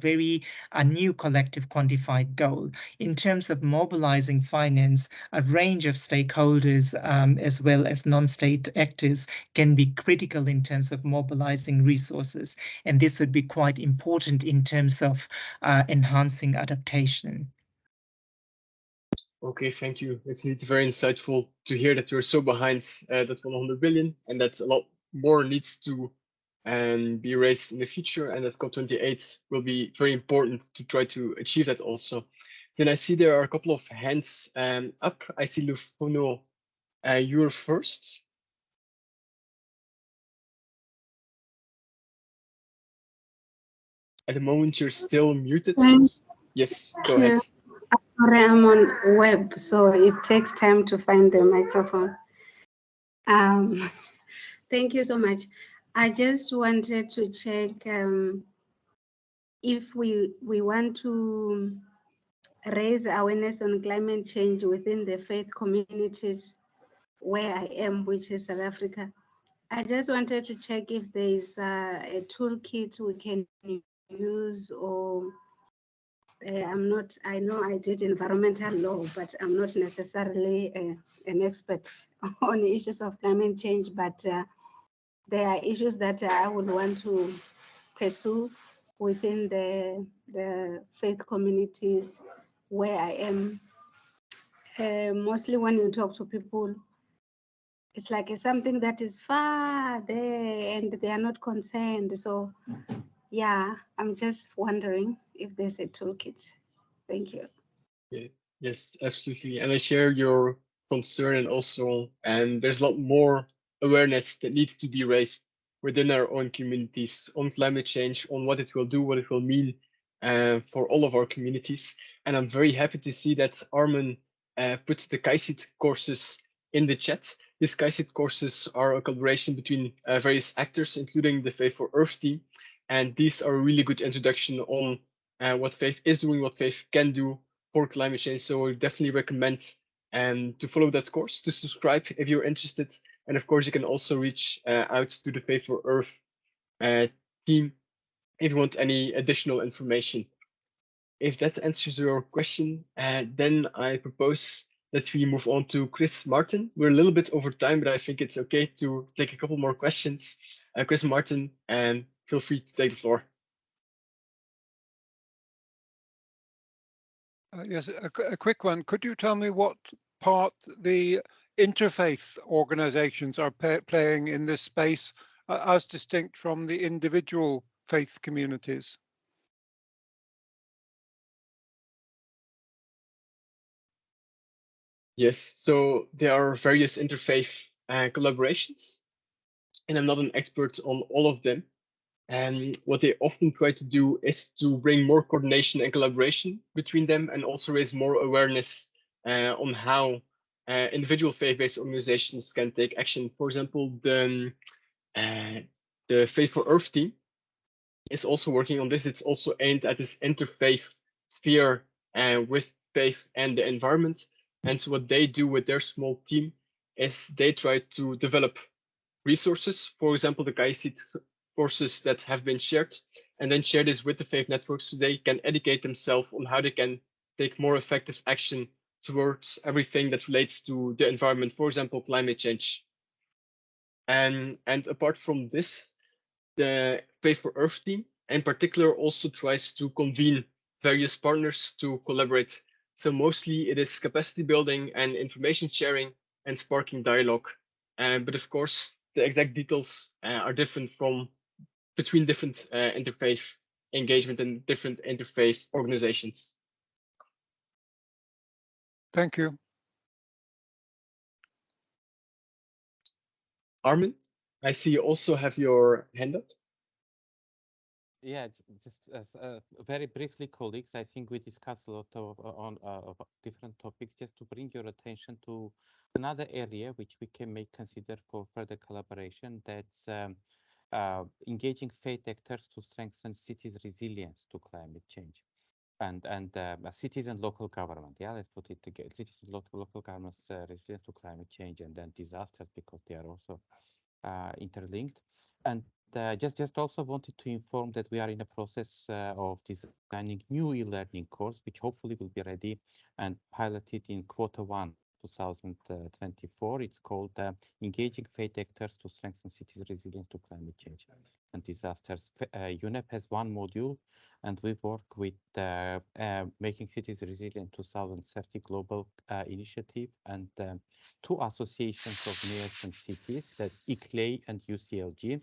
new collective quantified goal in terms of mobilizing finance. A range of stakeholders as well as non-state actors can be critical in terms of mobilizing resources, and this would be quite important in terms of enhancing adaptation. Okay, thank you. It's indeed very insightful to hear that you're so behind that 100 billion, and that a lot more needs to be raised in the future, and that COP28 will be very important to try to achieve that also. Then I see there are a couple of hands up. I see Lufono, you're first. At the moment, you're still muted. Yes, go ahead. Sorry, I'm on web, so it takes time to find the microphone. Thank you so much. I just wanted to check if we want to raise awareness on climate change within the faith communities where I am, which is South Africa. I just wanted to check if there is a toolkit we can use, or I know I did environmental law, but I'm not necessarily an expert on issues of climate change, but there are issues that I would want to pursue within the faith communities where I am. Mostly when you talk to people, it's like it's something that is far there and they are not concerned. So yeah, I'm just wondering if there's a toolkit. Thank you. Yeah, yes, absolutely. And I share your concern, and also there's a lot more awareness that needs to be raised within our own communities on climate change, on what it will do, what it will mean for all of our communities. And I'm very happy to see that Armin puts the KAICIT courses in the chat. These KAICIT courses are a collaboration between various actors, including the Faith for Earth team. And these are a really good introduction on what Faith is doing, what Faith can do for climate change. So I definitely recommend to follow that course, to subscribe if you're interested. And of course, you can also reach out to the Faith for Earth team if you want any additional information. If that answers your question, then I propose that we move on to Chris Martin. We're a little bit over time, but I think it's okay to take a couple more questions. Chris Martin, feel free to take the floor. Yes, a quick one. Could you tell me what part the interfaith organizations are playing in this space as distinct from the individual faith communities? Yes, so there are various interfaith collaborations, and I'm not an expert on all of them. And what they often try to do is to bring more coordination and collaboration between them, and also raise more awareness on how individual faith-based organizations can take action. For example, the Faith for Earth team is also working on this. It's also aimed at this interfaith sphere with faith and the environment. And so what they do with their small team is they try to develop resources, for example, the KAICIT courses that have been shared, and then share this with the faith networks so they can educate themselves on how they can take more effective action towards everything that relates to the environment, for example, climate change. And apart from this, the Faith for Earth team in particular also tries to convene various partners to collaborate. So mostly it is capacity building and information sharing and sparking dialogue. But of course, the exact details are different from between different interfaith engagement and different interfaith organizations. Thank you. Armin, I see you also have your hand up. Yeah, just as very briefly, colleagues, I think we discussed a lot of different topics. Just to bring your attention to another area which we can consider for further collaboration. That's engaging faith actors to strengthen cities' resilience to climate change, and cities and local government. Yeah, let's put it together. Cities and local governments resilience to climate change, and then disasters, because they are also interlinked. And just also wanted to inform that we are in a process of designing new e-learning course, which hopefully will be ready and piloted in Q1 2024. It's called Engaging Faith Actors to Strengthen Cities' Resilience to Climate Change and Disasters. UNEP has one module, and we work with Making Cities Resilient 2030 global initiative, and two associations of mayors and cities, that's ICLEI and UCLG.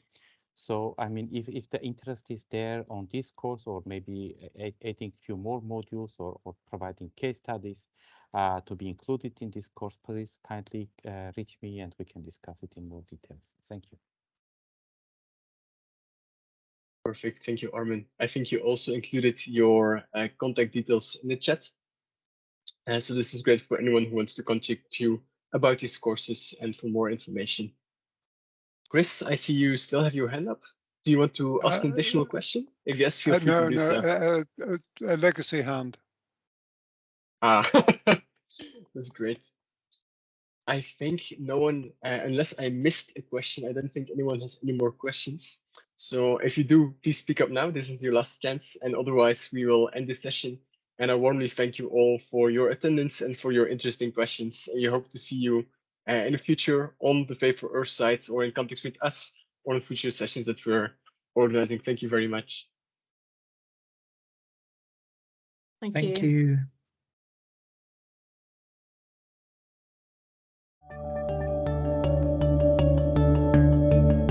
So, I mean, if the interest is there on this course, or maybe adding a few more modules, or providing case studies to be included in this course, please kindly reach me and we can discuss it in more details. Thank you. Perfect. Thank you, Armin. I think you also included your contact details in the chat. So this is great for anyone who wants to contact you about these courses and for more information. Chris, I see you still have your hand up. Do you want to ask an additional question? If yes, feel free to do so. A legacy hand. Ah, that's great. I think no one, unless I missed a question, I don't think anyone has any more questions. So if you do, please speak up now. This is your last chance. And otherwise, we will end the session. And I warmly thank you all for your attendance and for your interesting questions. And we hope to see you in the future on the Faith for Earth site, or in contact with us on the future sessions that we're organizing. Thank you very much. Thank Thank you. you.